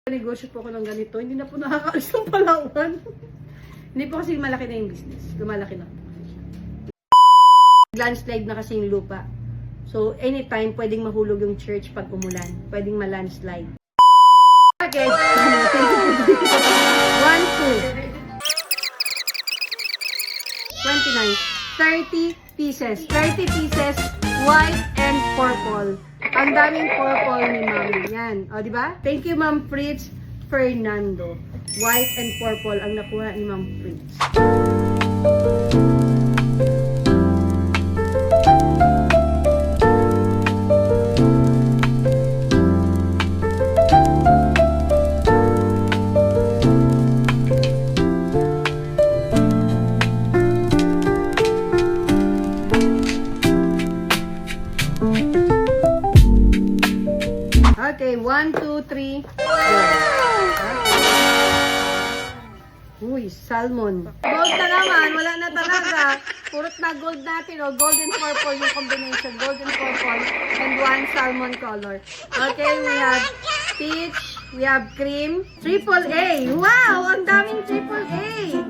Negosyo po ako ng ganito, hindi na po nakakaalis ng Palawan. Hindi po kasi malaki na yung business. Lumalaki na po kasi siya. Landslide na kasi yung lupa. So, anytime pwedeng mahulog yung church pag umulan. Pwedeng ma-landslide. Okay. 1, 2. 29. 30 pieces. 30 pieces, white and purple. Ang daming purple ni Ma'am. Yan. O, diba? Thank you, Ma'am Fritz Fernando. White and purple ang nakuha ni Ma'am Fritz. Okay, 1, 2, 3. Uy, salmon. Gold na naman, wala na talaga. Purot na gold natin, oh. Gold and purple yung combination. Gold and purple and 1 salmon color. Okay, we have peach, we have cream, AAA. Wow, ang daming AAA.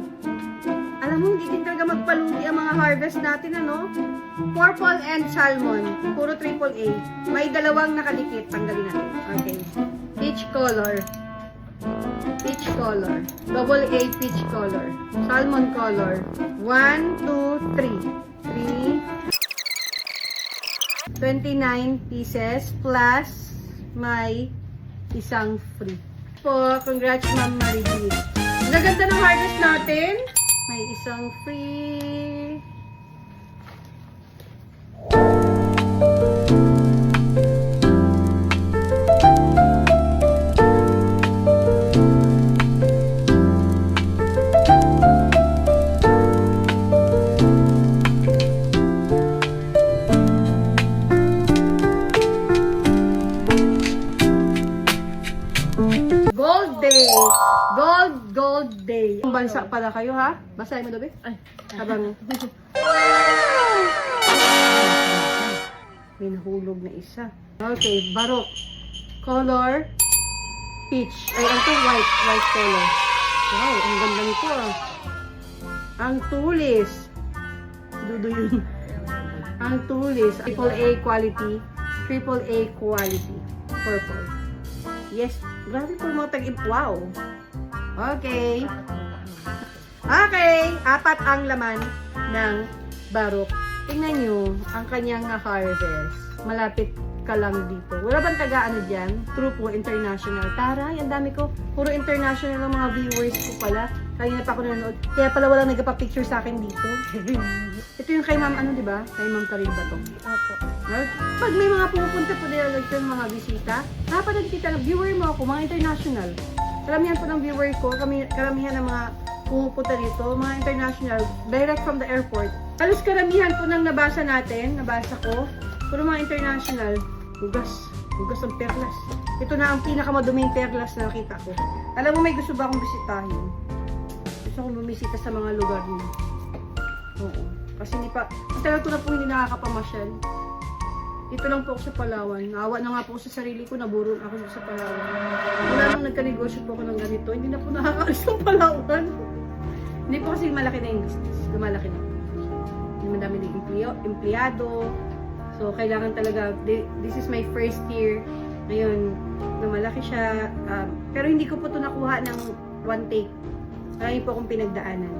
Alam mo, hindi din talaga magpalugi ang mga harvest natin, ano? Purple and salmon. Puro AAA. May dalawang nakadikit. Tanggalin natin. Okay. Peach color. Peach color. Double A peach color. Salmon color. 1, 2, 3. 29 pieces plus may isang free. Po, congrats Ma'am Maribel. Naganda ng harvest natin. May isang free. Gold Day! Gold Day! Ang bansa pala kayo, ha? Basahin mo, Dobe? Ay, habang... May nahulog na isa. Okay, barok. Color, peach. Ay, ito white. White color. Wow, ang ganda nito, ah. Ang tulis. Dudo yun. Ang tulis. AAA quality. AAA quality. Purple. Yes. Grabe po mga tag-ip. Wow. Okay. Okay. 4 ang laman ng barok. Tingnan nyo ang kanyang harvest. Malapit ka lang dito. Wala bang taga-ano dyan? True po, international. Taray, ang dami ko. Puro international ang mga viewers ko pala. Kanina pa ako nanonood. Kaya pala walang nagpa-picture sa akin dito. Ito yung kay Ma'am, ano, di ba? Kay Ma'am Karin ba to? Opo. Pag may mga pumupunta po nila like yung mga bisita, napanood kita na viewer mo ako, mga international. Karamihan po ng viewer ko, karamihan ng mga pumupunta dito, mga international, direct from the airport. Halos karamihan po ng nabasa natin, nabasa ko, puro mga international, hugas ang perlas. Ito na ang pinakamaduming perlas na nakita ko. Alam mo, may gusto ba akong bisitahin? Gusto kong bumisita sa mga lugar niyo. Oo. Kasi hindi pa, talaga ko na po hindi nakakapamasyal. Dito lang po ako sa Palawan. Naawa na nga po ako sa sarili ko, naburon ako sa Palawan. Wala nang nagka-negosyo po ako ng ganito, hindi na po nakakaalis ng Palawan. Hindi po kasi malaki na yung business. Lumalaki na po. Hindi madami na empleyado. So, kailangan talaga, this is my first year. Ngayon, lumalaki siya. Pero hindi ko po ito nakuha ng one take. Marami po akong pinagdaanan.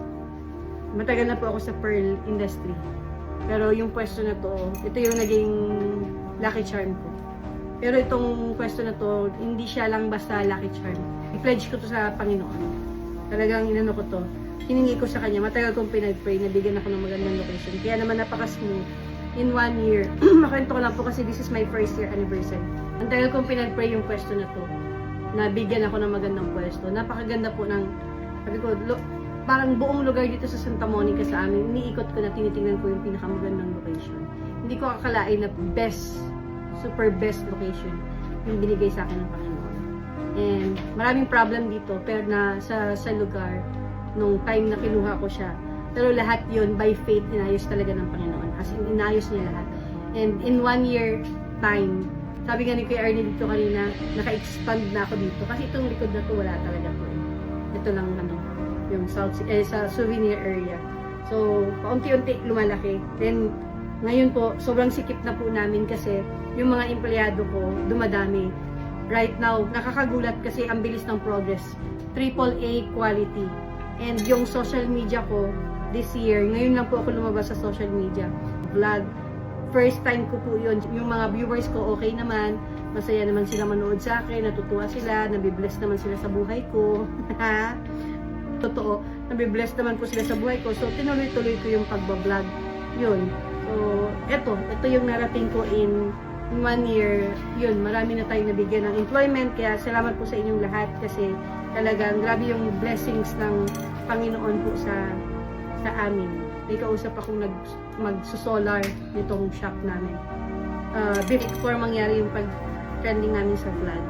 Matagal na po ako sa pearl industry. Pero yung pwesto na to, ito yung naging lucky charm ko. Pero itong pwesto na to, hindi siya lang basta lucky charm. I-pledge ko to sa Panginoon. Talagang inano ko to. Hiningi ko sa Kanya. Matagal kong pinag-pray, nabigyan ako ng magandang location. Kaya naman napaka-smooth. In 1 year, makwento ko lang po kasi this is my first year anniversary. Ang tagal kong pinag-pray yung pwesto na to. Nabigyan ako ng magandang pwesto. Napakaganda po ng, sabi ko, parang buong lugar dito sa Santa Monica sa amin, iniikot ko na tinitingnan ko yung pinakamagandang location. Hindi ko akalain na super best location yung binigay sa akin ng Panginoon. And maraming problem dito, pero sa lugar, nung time na kinuha ko siya. Pero lahat yun, by faith, inayos talaga ng Panginoon. As in, inayos niya lahat. And in 1 year time, Sabi nga ni Kuya Ernie dito kanina, naka-expand na ako dito. Kasi itong likod na to wala talaga po. Ito lang ano, yung sa souvenir area. So, paunti-unti lumalaki. Then, ngayon po, sobrang sikip na po namin kasi yung mga empleyado ko dumadami. Right now, nakakagulat kasi ang bilis ng progress. AAA quality. And yung social media ko, this year, ngayon lang po ako lumabas sa social media. Vlog. First time ko po yun. Yung mga viewers ko, okay naman. Masaya naman sila manood sa akin. Natutuwa sila. Nabibless naman sila sa buhay ko. Totoo. Nabibless naman po sila sa buhay ko. So, tinuloy-tuloy ko yung pagbablog. Yun. So, ito yung narating ko in 1 year. Yun, marami na tayong nabigyan ng employment. Kaya salamat po sa inyong lahat kasi talagang grabe yung blessings ng Panginoon po sa amin. May kausap akong magsusolar nitong shop namin. Before mangyari yung pag-trending namin sa vlog.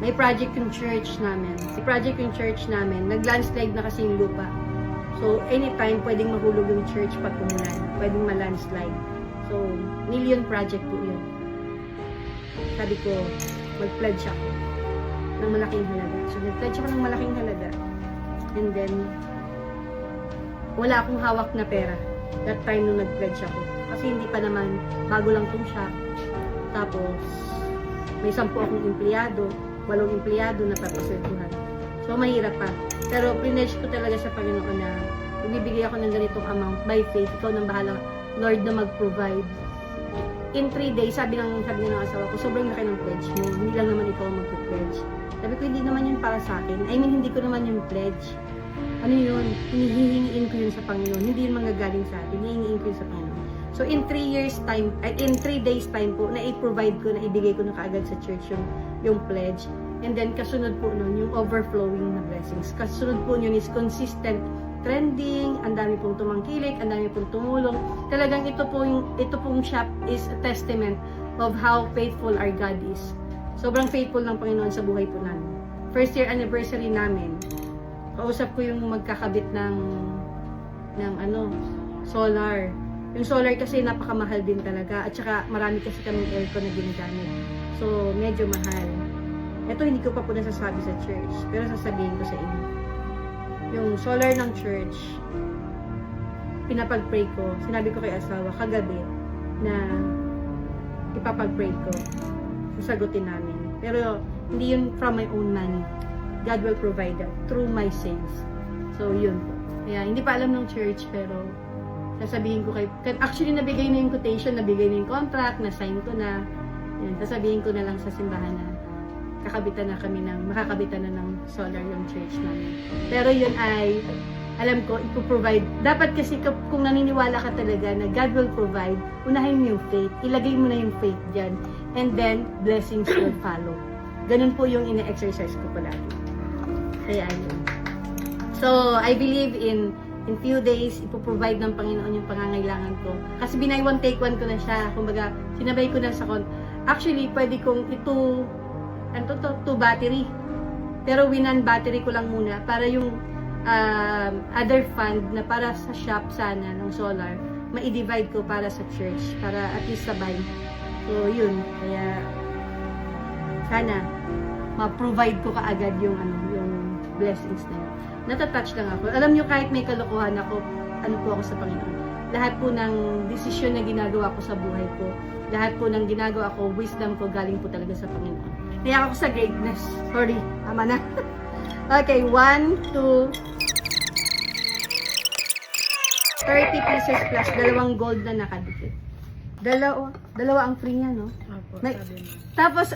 May project yung church namin. Si project yung church namin, nag-landslide na kasi yung lupa. So, anytime pwedeng mahulog yung church pag umulan. Pwedeng ma-landslide. So, million project po yun. Sabi ko, mag-pledge ako ng malaking halaga. So, nag-pledge ako ng malaking halaga. And then, wala akong hawak na pera that time nung nag-pledge ako. Kasi hindi pa naman, bago lang tong shop. Tapos, may 10 akong empleyado, 8 empleyado na papasweldohan. So, mahirap pa. Pero, pledge ko talaga sa Panginoon na magbibigay ako ng ganitong amount by faith. Ikaw nang bahala, Lord, na mag-provide. In 3 days, sabi ng asawa ko, sobrang laki ng pledge mo. Hindi lang naman ikaw mag-pledge. Sabi ko, hindi naman yun para sa akin. I mean, hindi ko naman yung pledge. Ano yun? Hinihingiin ko yun sa Panginoon. Hindi yun manggagaling sa atin. Hinihingiin ko yun sa Panginoon. So, in 3 days time po, na-provide ko, na ibigay ko na kaagad sa church yung pledge. And then, kasunod po nun, yung overflowing na blessings. Kasunod po yun is consistent trending, ang dami pong tumangkilik, ang dami pong tumulong. Talagang ito pong shop is a testament of how faithful our God is. Sobrang faithful ng Panginoon sa buhay po namin. First year anniversary namin, kausap ko yung magkakabit ng solar. Yung solar kasi napakamahal din talaga. At saka marami kasi kaming aircon na ginagamit. So, medyo mahal. Ito hindi ko pa po nasasabi sa church. Pero sasabihin ko sa inyo. Yung solar ng church, pinapag-pray ko. Sinabi ko kay asawa kagabi na ipapag-pray ko. Sasagutin namin. Pero hindi yun from my own money. God will provide that through my sales. So, yun po. Kaya, hindi pa alam ng church, pero sasabihin ko actually, nabigay na yung quotation, nabigay na yung contract, na-sign ko na. Yan, sasabihin ko na lang sa simbahan na makakabitan na ng solar yung church namin. Pero yun ay, alam ko, ipoprovide. Dapat kasi kung naniniwala ka talaga na God will provide, unahin mo yung faith. Ilagay mo na yung faith dyan. And then, blessings will follow. Ganun po yung ine-exercise ko palagi. Kaya ayun. So, I believe in few days, ipoprovide ng Panginoon yung pangangailangan ko. Kasi binay one take one ko na siya. Kumbaga, sinabay ko na sa actually, pwede kong two battery. Pero winan battery ko lang muna para yung other fund na para sa shop sana ng solar, ma-divide ko para sa church. Para at least sabay. So, yun. Kaya, sana, ma-provide ko kaagad yung blessings na yun. Natatouch lang ako. Alam nyo, kahit may kalokohan ako, po ako sa Panginoon. Lahat po ng desisyon na ginagawa ko sa buhay ko, lahat po ng ginagawa ko, wisdom ko, galing po talaga sa Panginoon. Kaya ako sa greatness. Sorry, tama na. Okay, 1, 2, 30 pieces plus, 2 gold na nakadikit. Dalawa ang free niya, no? Opo, Tapos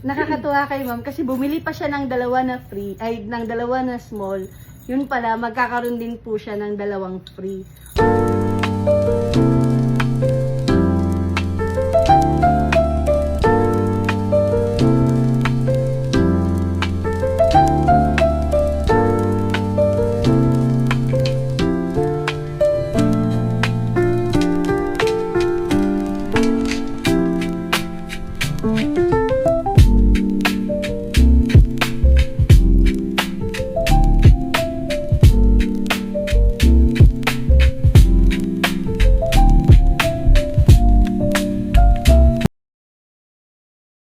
nakakatuwa kay ma'am kasi bumili pa siya ng 2 na free, ng 2 na small. Yun pala, magkakaroon din po siya ng 2 free.